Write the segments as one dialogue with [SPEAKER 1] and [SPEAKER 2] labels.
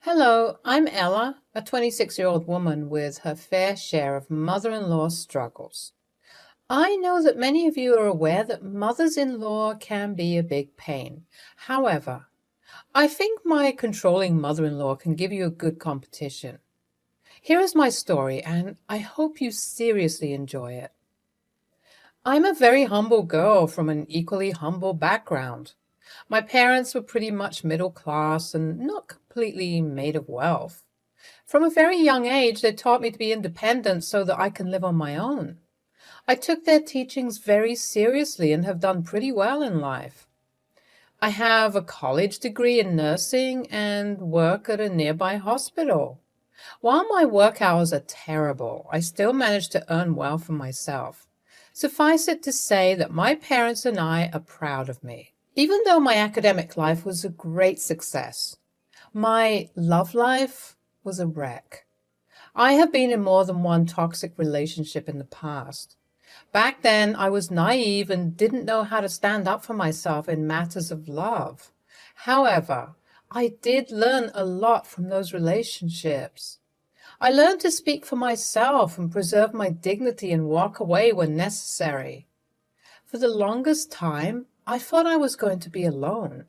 [SPEAKER 1] Hello, I'm Ella, a 26-year-old woman with her fair share of mother-in-law struggles. I know that many of you are aware that mothers-in-law can be a big pain. However, I think my controlling mother-in-law can give you a good competition. Here is my story, and I hope you seriously enjoy it. I'm a very humble girl from an equally humble background. My parents were pretty much middle class and not completely made of wealth. From a very young age, they taught me to be independent so that I can live on my own. I took their teachings very seriously and have done pretty well in life. I have a college degree in nursing and work at a nearby hospital. While my work hours are terrible, I still manage to earn well for myself. Suffice it to say that my parents and I are proud of me. Even though my academic life was a great success, my love life was a wreck. I have been in more than one toxic relationship in the past. Back then, I was naive and didn't know how to stand up for myself in matters of love. However, I did learn a lot from those relationships. I learned to speak for myself and preserve my dignity and walk away when necessary. For the longest time, I thought I was going to be alone.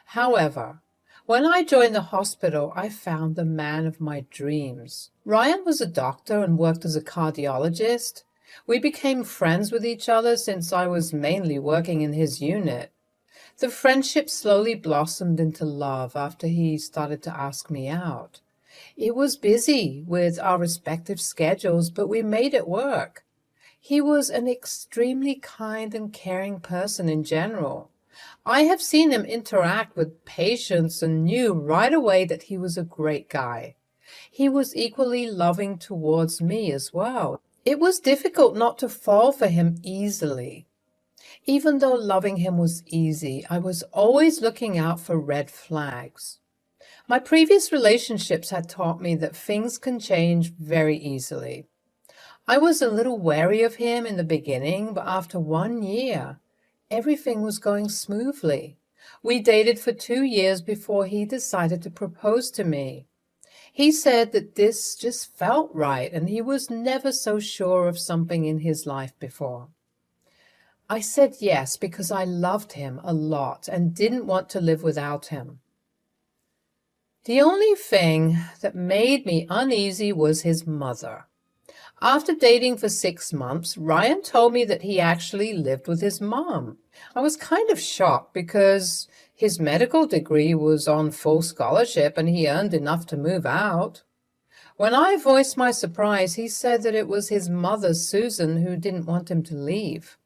[SPEAKER 1] However, when I joined the hospital, I found the man of my dreams. Ryan was a doctor and worked as a cardiologist. We became friends with each other since I was mainly working in his unit. The friendship slowly blossomed into love after he started to ask me out. It was busy with our respective schedules, but we made it work. He was an extremely kind and caring person in general. I have seen him interact with patients and knew right away that he was a great guy. He was equally loving towards me as well. It was difficult not to fall for him easily. Even though loving him was easy, I was always looking out for red flags. My previous relationships had taught me that things can change very easily. I was a little wary of him in the beginning, but after 1 year, everything was going smoothly. We dated for 2 years before he decided to propose to me. He said that this just felt right, and he was never so sure of something in his life before. I said yes because I loved him a lot and didn't want to live without him. The only thing that made me uneasy was his mother. After dating for 6 months, Ryan told me that he actually lived with his mom. I was kind of shocked because his medical degree was on full scholarship and he earned enough to move out. When I voiced my surprise, he said that it was his mother, Susan, who didn't want him to leave.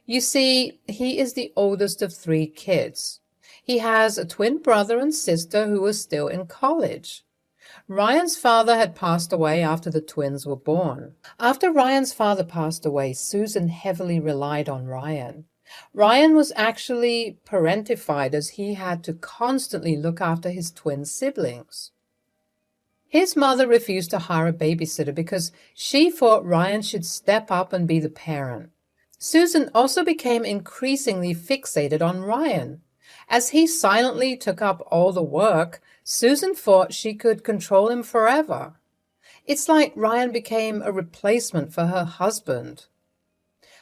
[SPEAKER 1] You see, he is the oldest of 3 kids. He has a twin brother and sister who are still in college. Ryan's father had passed away after the twins were born. After Ryan's father passed away, Susan heavily relied on Ryan. Ryan was actually parentified as he had to constantly look after his twin siblings. His mother refused to hire a babysitter because she thought Ryan should step up and be the parent. Susan also became increasingly fixated on Ryan. As he silently took up all the work, Susan thought she could control him forever. It's like Ryan became a replacement for her husband.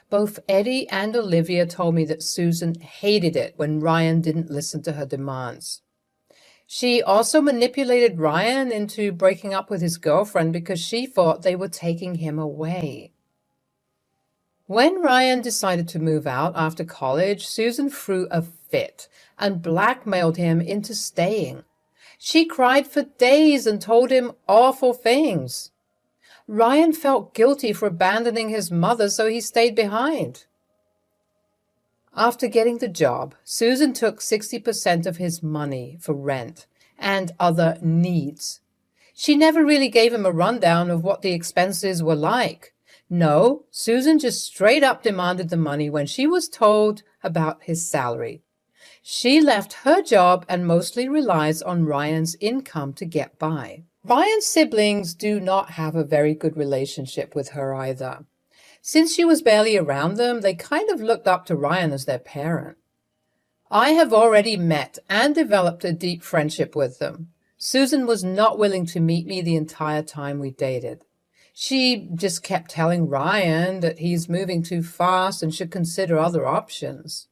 [SPEAKER 1] Both Eddie and Olivia told me that Susan hated it when Ryan didn't listen to her demands. She also manipulated Ryan into breaking up with his girlfriend because she thought they were taking him away. When Ryan decided to move out after college, Susan threw a fit and blackmailed him into staying. She cried for days and told him awful things. Ryan felt guilty for abandoning his mother, so he stayed behind. After getting the job, Susan took 60% of his money for rent and other needs. She never really gave him a rundown of what the expenses were like. No, Susan just straight up demanded the money when she was told about his salary. She left her job and mostly relies on Ryan's income to get by. Ryan's siblings do not have a very good relationship with her either. Since she was barely around them, they kind of looked up to Ryan as their parent. I have already met and developed a deep friendship with them. Susan was not willing to meet me the entire time we dated. She just kept telling Ryan that he's moving too fast and should consider other options.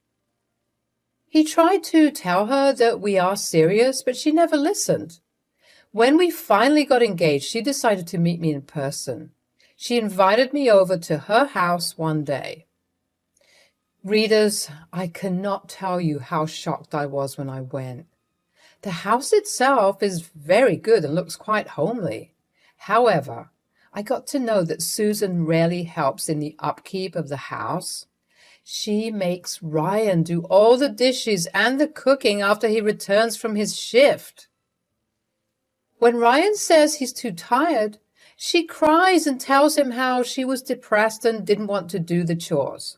[SPEAKER 1] He tried to tell her that we are serious, but she never listened. When we finally got engaged, she decided to meet me in person. She invited me over to her house one day. Readers, I cannot tell you how shocked I was when I went. The house itself is very good and looks quite homely. However, I got to know that Susan rarely helps in the upkeep of the house. She makes Ryan do all the dishes and the cooking after he returns from his shift. When Ryan says he's too tired, she cries and tells him how she was depressed and didn't want to do the chores.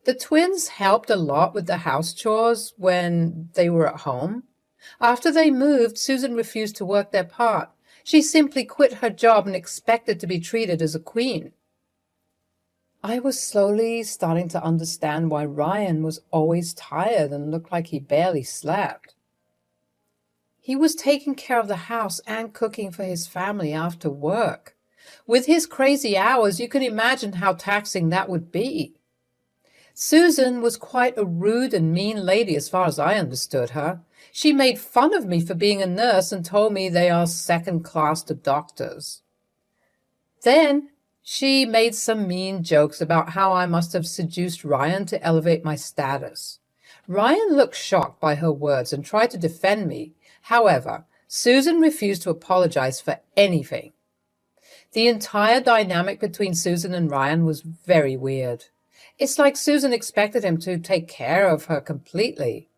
[SPEAKER 1] The twins helped a lot with the house chores when they were at home. After they moved, Susan refused to work their part. She simply quit her job and expected to be treated as a queen. I was slowly starting to understand why Ryan was always tired and looked like he barely slept. He was taking care of the house and cooking for his family after work. With his crazy hours, you can imagine how taxing that would be. Susan was quite a rude and mean lady as far as I understood her. She made fun of me for being a nurse and told me they are second class to doctors. Then she made some mean jokes about how I must have seduced Ryan to elevate my status. Ryan looked shocked by her words and tried to defend me. However, Susan refused to apologize for anything. The entire dynamic between Susan and Ryan was very weird. It's like Susan expected him to take care of her completely.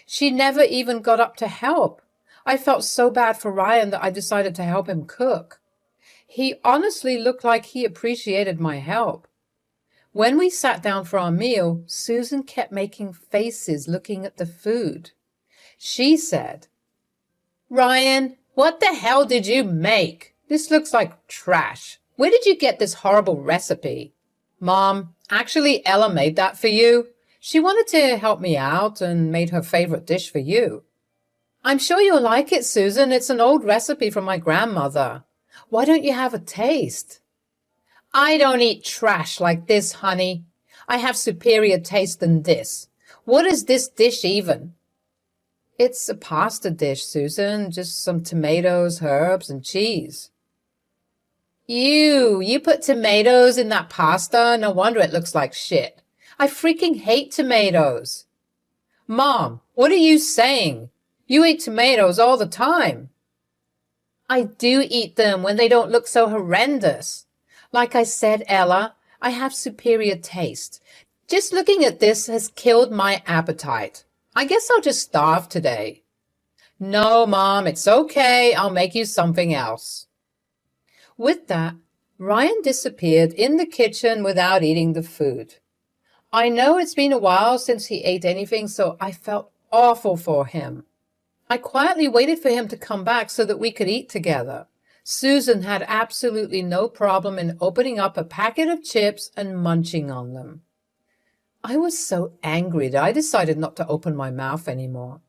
[SPEAKER 1] She never even got up to help. I felt so bad for Ryan that I decided to help him cook. He honestly looked like he appreciated my help. When we sat down for our meal, Susan kept making faces looking at the food. She said, "Ryan, what the hell did you make? This looks like trash. Where did you get this horrible recipe?" "Mom, actually Ella made that for you. She wanted to help me out and made her favorite dish for you." "I'm sure you'll like it, Susan. It's an old recipe from my grandmother. Why don't you have a taste?" "I don't eat trash like this, honey. I have superior taste than this. What is this dish even?" "It's a pasta dish, Susan. Just some tomatoes, herbs, and cheese." You put tomatoes in that pasta? No wonder it looks like shit. I freaking hate tomatoes." "Mom, what are you saying? You eat tomatoes all the time." "I do eat them when they don't look so horrendous. Like I said, Ella, I have superior taste. Just looking at this has killed my appetite. I guess I'll just starve today." "No, Mom, it's okay. I'll make you something else." With that, Ryan disappeared in the kitchen without eating the food. I know it's been a while since he ate anything, so I felt awful for him. I quietly waited for him to come back so that we could eat together. Susan had absolutely no problem in opening up a packet of chips and munching on them. I was so angry that I decided not to open my mouth anymore.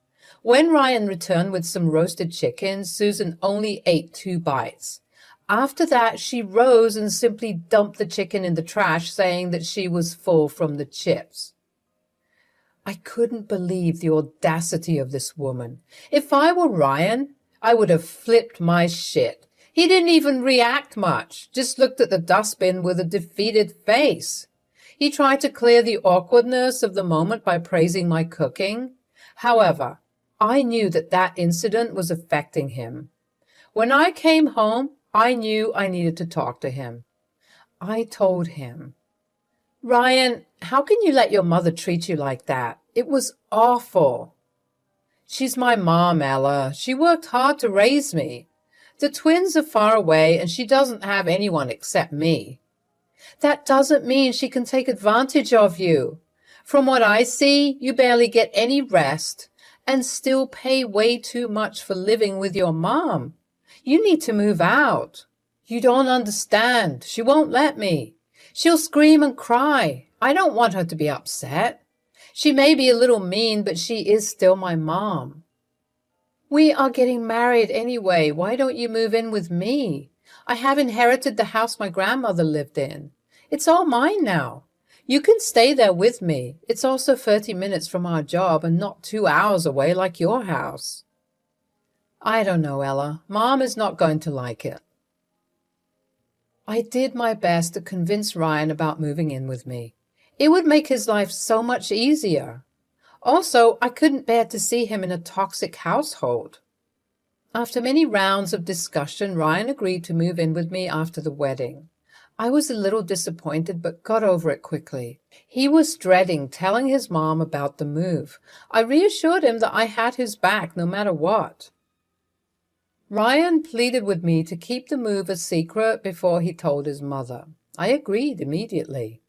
[SPEAKER 1] When Ryan returned with some roasted chicken, Susan only ate 2 bites. After that, she rose and simply dumped the chicken in the trash, saying that she was full from the chips. I couldn't believe the audacity of this woman. If I were Ryan, I would have flipped my shit. He didn't even react much, just looked at the dustbin with a defeated face. He tried to clear the awkwardness of the moment by praising my cooking. However, I knew that incident was affecting him. When I came home, I knew I needed to talk to him. I told him, "Ryan, how can you let your mother treat you like that? It was awful." "She's my mom, Ella. She worked hard to raise me. The twins are far away and she doesn't have anyone except me." "That doesn't mean she can take advantage of you. From what I see, you barely get any rest and still pay way too much for living with your mom. You need to move out." "You don't understand. She won't let me. She'll scream and cry. I don't want her to be upset. She may be a little mean, but she is still my mom." We are getting married anyway. Why don't you move in with me? I have inherited the house my grandmother lived in. It's all mine now. You can stay there with me. It's also 30 minutes from our job and not 2 hours away like your house. I don't know, Ella. Mom is not going to like it. I did my best to convince Ryan about moving in with me. It would make his life so much easier. Also, I couldn't bear to see him in a toxic household. After many rounds of discussion, Ryan agreed to move in with me after the wedding. I was a little disappointed, but got over it quickly. He was dreading telling his mom about the move. I reassured him that I had his back no matter what. Ryan pleaded with me to keep the move a secret before he told his mother. I agreed immediately.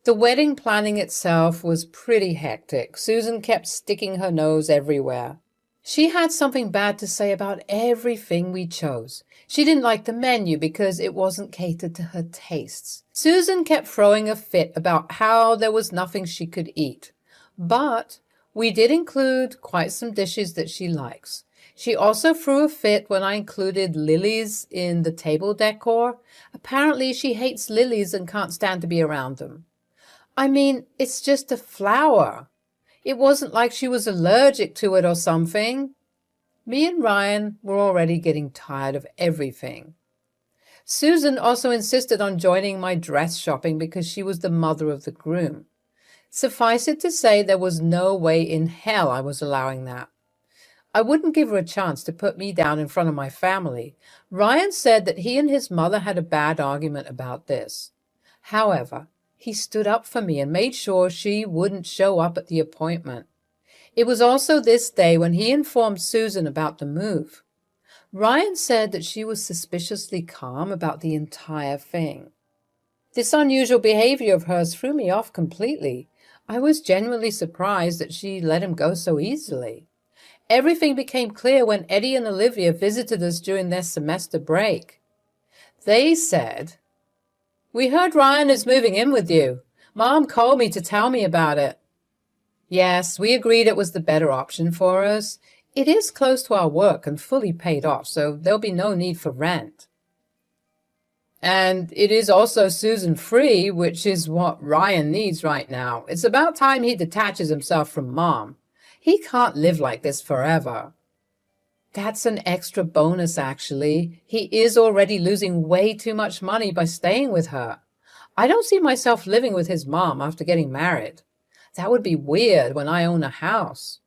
[SPEAKER 1] The wedding planning itself was pretty hectic. Susan kept sticking her nose everywhere. She had something bad to say about everything we chose. She didn't like the menu because it wasn't catered to her tastes. Susan kept throwing a fit about how there was nothing she could eat. But we did include quite some dishes that she likes. She also threw a fit when I included lilies in the table decor. Apparently she hates lilies and can't stand to be around them. I mean, it's just a flower. It wasn't like she was allergic to it or something. Me and Ryan were already getting tired of everything. Susan also insisted on joining my dress shopping because she was the mother of the groom. Suffice it to say, there was no way in hell I was allowing that. I wouldn't give her a chance to put me down in front of my family. Ryan said that he and his mother had a bad argument about this. However, he stood up for me and made sure she wouldn't show up at the appointment. It was also this day when he informed Susan about the move. Ryan said that she was suspiciously calm about the entire thing. This unusual behavior of hers threw me off completely. I was genuinely surprised that she let him go so easily. Everything became clear when Eddie and Olivia visited us during their semester break. They said, "We heard Ryan is moving in with you. Mom called me to tell me about it." Yes, we agreed it was the better option for us. It is close to our work and fully paid off, so there'll be no need for rent. And it is also Susan-free, which is what Ryan needs right now. It's about time he detaches himself from Mom. He can't live like this forever. That's an extra bonus, actually. He is already losing way too much money by staying with her. I don't see myself living with his mom after getting married. That would be weird when I own a house.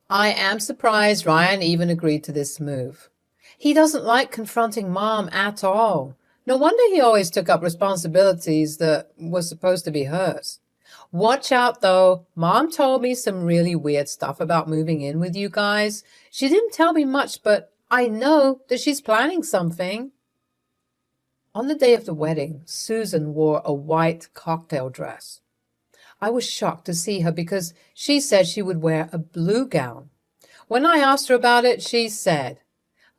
[SPEAKER 1] I am surprised Ryan even agreed to this move. He doesn't like confronting Mom at all. No wonder he always took up responsibilities that were supposed to be hers. Watch out, though. Mom told me some really weird stuff about moving in with you guys. She didn't tell me much, but I know that she's planning something. On the day of the wedding, Susan wore a white cocktail dress. I was shocked to see her because she said she would wear a blue gown. When I asked her about it, she said,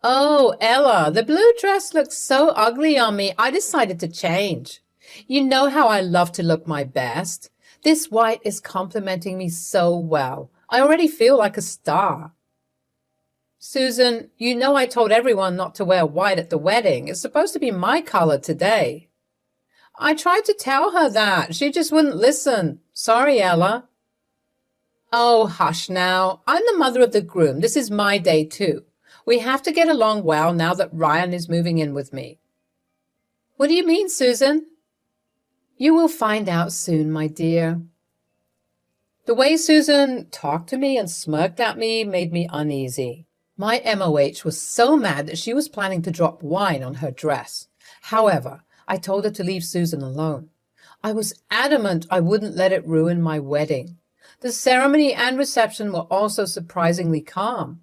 [SPEAKER 1] "Oh, Ella, the blue dress looks so ugly on me, I decided to change. You know how I love to look my best. This white is complimenting me so well. I already feel like a star." Susan, you know I told everyone not to wear white at the wedding. It's supposed to be my color today. I tried to tell her that. She just wouldn't listen. Sorry, Ella. Oh, hush now. I'm the mother of the groom. This is my day, too. We have to get along well now that Ryan is moving in with me. What do you mean, Susan? You will find out soon, my dear. The way Susan talked to me and smirked at me made me uneasy. My MOH was so mad that she was planning to drop wine on her dress. However, I told her to leave Susan alone. I was adamant I wouldn't let it ruin my wedding. The ceremony and reception were also surprisingly calm.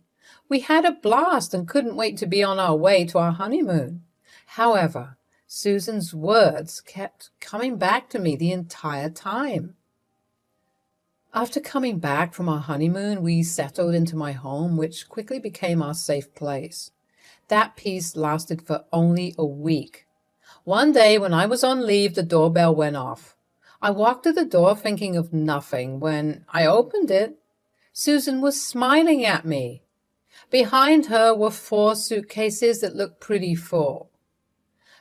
[SPEAKER 1] We had a blast and couldn't wait to be on our way to our honeymoon. However, Susan's words kept coming back to me the entire time. After coming back from our honeymoon, we settled into my home, which quickly became our safe place. That peace lasted for only a week. One day when I was on leave, the doorbell went off. I walked to the door thinking of nothing. When I opened it, Susan was smiling at me. Behind her were 4 suitcases that looked pretty full.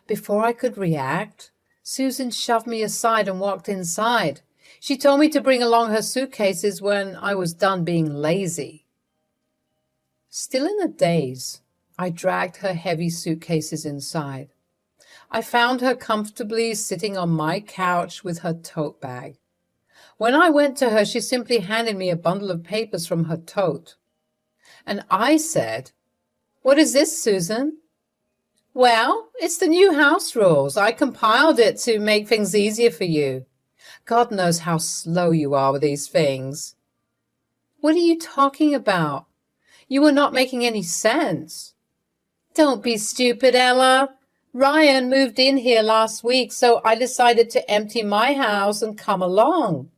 [SPEAKER 1] Before I could react, Susan shoved me aside and walked inside. She told me to bring along her suitcases when I was done being lazy. Still in a daze, I dragged her heavy suitcases inside. I found her comfortably sitting on my couch with her tote bag. When I went to her, she simply handed me a bundle of papers from her tote. And I said, "What is this, Susan?" "Well, it's the new house rules. I compiled it to make things easier for you. God knows how slow you are with these things." "What are you talking about? You were not making any sense." "Don't be stupid, Ella. Ryan moved in here last week, so I decided to empty my house and come along.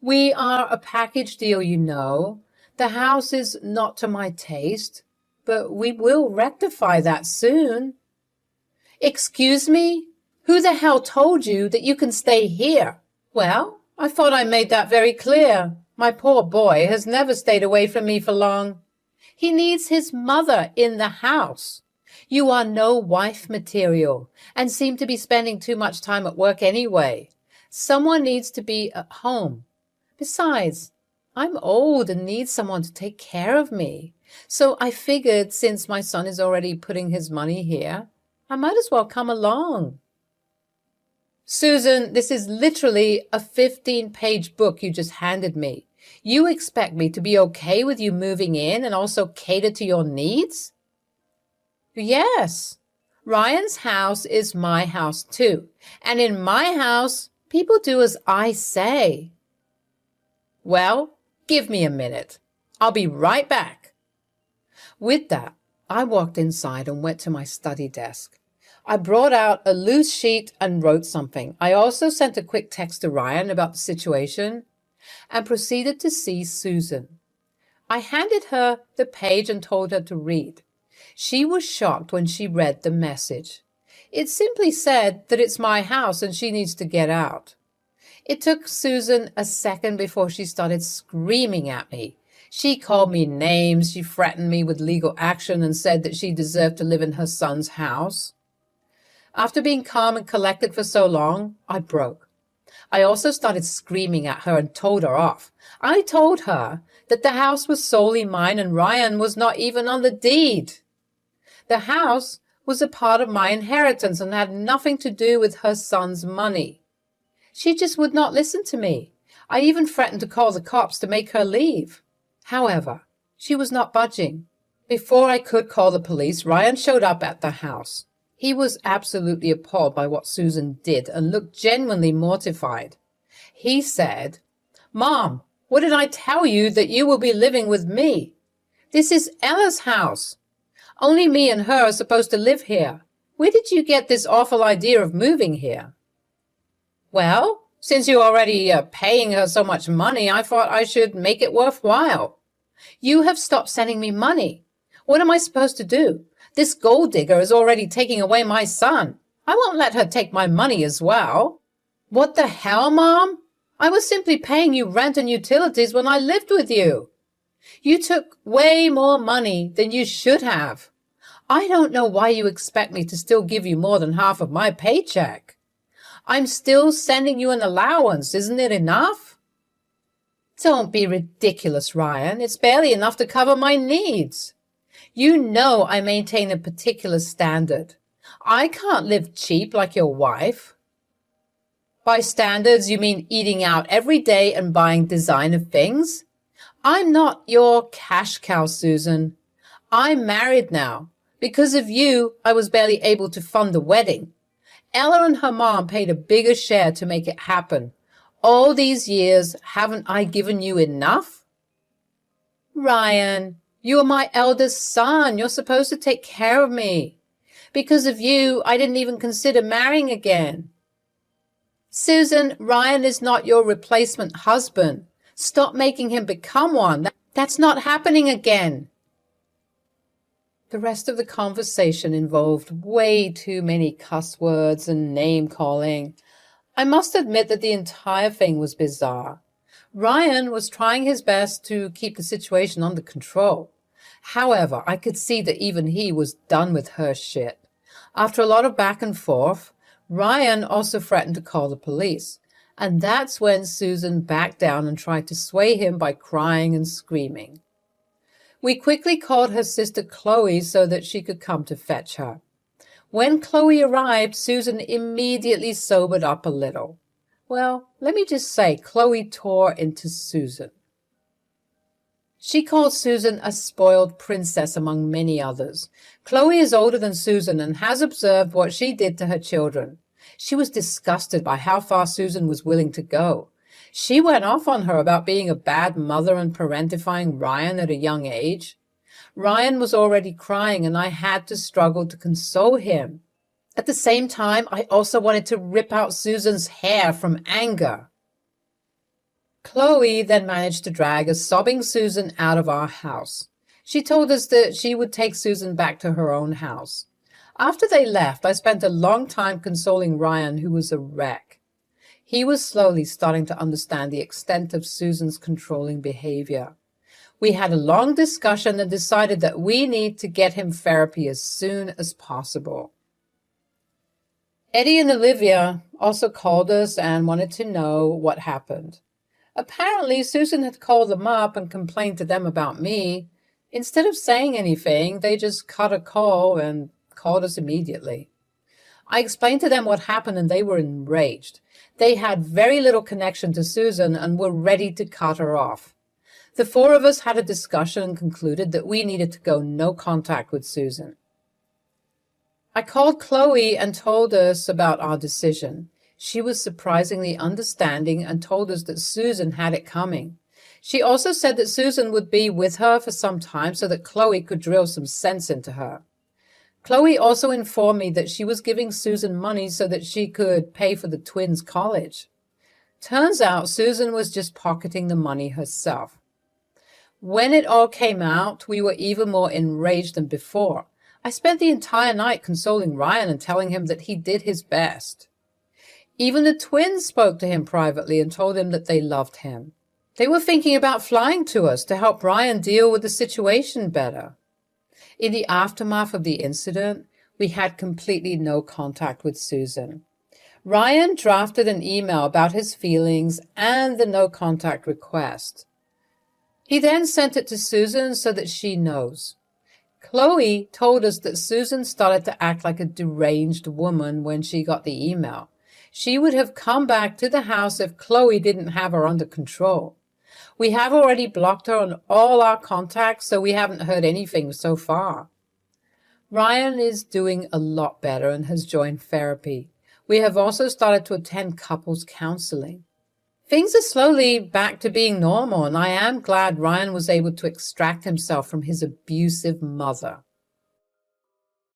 [SPEAKER 1] We are a package deal, you know. The house is not to my taste, but we will rectify that soon." "Excuse me? Who the hell told you that you can stay here?" "Well, I thought I made that very clear. My poor boy has never stayed away from me for long. He needs his mother in the house. You are no wife material and seem to be spending too much time at work anyway. Someone needs to be at home. Besides, I'm old and need someone to take care of me. So I figured since my son is already putting his money here, I might as well come along." "Susan, this is literally a 15-page book you just handed me. You expect me to be okay with you moving in and also cater to your needs?" "Yes. Ryan's house is my house too. And in my house, people do as I say." "Well, give me a minute. I'll be right back." With that, I walked inside and went to my study desk. I brought out a loose sheet and wrote something. I also sent a quick text to Ryan about the situation and proceeded to see Susan. I handed her the page and told her to read. She was shocked when she read the message. It simply said that it's my house and she needs to get out. It took Susan a second before she started screaming at me. She called me names, she threatened me with legal action and said that she deserved to live in her son's house. After being calm and collected for so long, I broke. I also started screaming at her and told her off. I told her that the house was solely mine and Ryan was not even on the deed. The house was a part of my inheritance and had nothing to do with her son's money. She just would not listen to me. I even threatened to call the cops to make her leave. However, she was not budging. Before I could call the police, Ryan showed up at the house. He was absolutely appalled by what Susan did and looked genuinely mortified. He said, "Mom, what did I tell you that you will be living with me? This is Ella's house. Only me and her are supposed to live here. Where did you get this awful idea of moving here?" "Well, since you're already paying her so much money, I thought I should make it worthwhile." "You have stopped sending me money. What am I supposed to do? This gold digger is already taking away my son. I won't let her take my money as well." "What the hell, Mom? I was simply paying you rent and utilities when I lived with you. You took way more money than you should have. I don't know why you expect me to still give you more than half of my paycheck. I'm still sending you an allowance. Isn't it enough?" "Don't be ridiculous, Ryan. It's barely enough to cover my needs. You know I maintain a particular standard. I can't live cheap like your wife." "By standards, you mean eating out every day and buying designer things? I'm not your cash cow, Susan. I'm married now. Because of you, I was barely able to fund the wedding. Ella and her mom paid a bigger share to make it happen. All these years, haven't I given you enough?" "Ryan, you are my eldest son. You're supposed to take care of me. Because of you, I didn't even consider marrying again." "Susan, Ryan is not your replacement husband. Stop making him become one. That's not happening again." The rest of the conversation involved way too many cuss words and name-calling. I must admit that the entire thing was bizarre. Ryan was trying his best to keep the situation under control. However, I could see that even he was done with her shit. After a lot of back and forth, Ryan also threatened to call the police, and that's when Susan backed down and tried to sway him by crying and screaming. We quickly called her sister Chloe so that she could come to fetch her. When Chloe arrived, Susan immediately sobered up a little. Well, let me just say, Chloe tore into Susan. She called Susan a spoiled princess among many others. Chloe is older than Susan and has observed what she did to her children. She was disgusted by how far Susan was willing to go. She went off on her about being a bad mother and parentifying Ryan at a young age. Ryan was already crying and I had to struggle to console him. At the same time, I also wanted to rip out Susan's hair from anger. Chloe then managed to drag a sobbing Susan out of our house. She told us that she would take Susan back to her own house. After they left, I spent a long time consoling Ryan, who was a wreck. He was slowly starting to understand the extent of Susan's controlling behavior. We had a long discussion and decided that we need to get him therapy as soon as possible. Eddie and Olivia also called us and wanted to know what happened. Apparently, Susan had called them up and complained to them about me. Instead of saying anything, they just cut a call and called us immediately. I explained to them what happened and they were enraged. They had very little connection to Susan and were ready to cut her off. The four of us had a discussion and concluded that we needed to go no contact with Susan. I called Chloe and told us about our decision. She was surprisingly understanding and told us that Susan had it coming. She also said that Susan would be with her for some time so that Chloe could drill some sense into her. Chloe also informed me that she was giving Susan money so that she could pay for the twins' college. Turns out Susan was just pocketing the money herself. When it all came out, we were even more enraged than before. I spent the entire night consoling Ryan and telling him that he did his best. Even the twins spoke to him privately and told him that they loved him. They were thinking about flying to us to help Ryan deal with the situation better. In the aftermath of the incident, we had completely no contact with Susan. Ryan drafted an email about his feelings and the no contact request. He then sent it to Susan so that she knows. Chloe told us that Susan started to act like a deranged woman when she got the email. She would have come back to the house if Chloe didn't have her under control. We have already blocked her on all our contacts, so we haven't heard anything so far. Ryan is doing a lot better and has joined therapy. We have also started to attend couples counseling. Things are slowly back to being normal, and I am glad Ryan was able to extract himself from his abusive mother.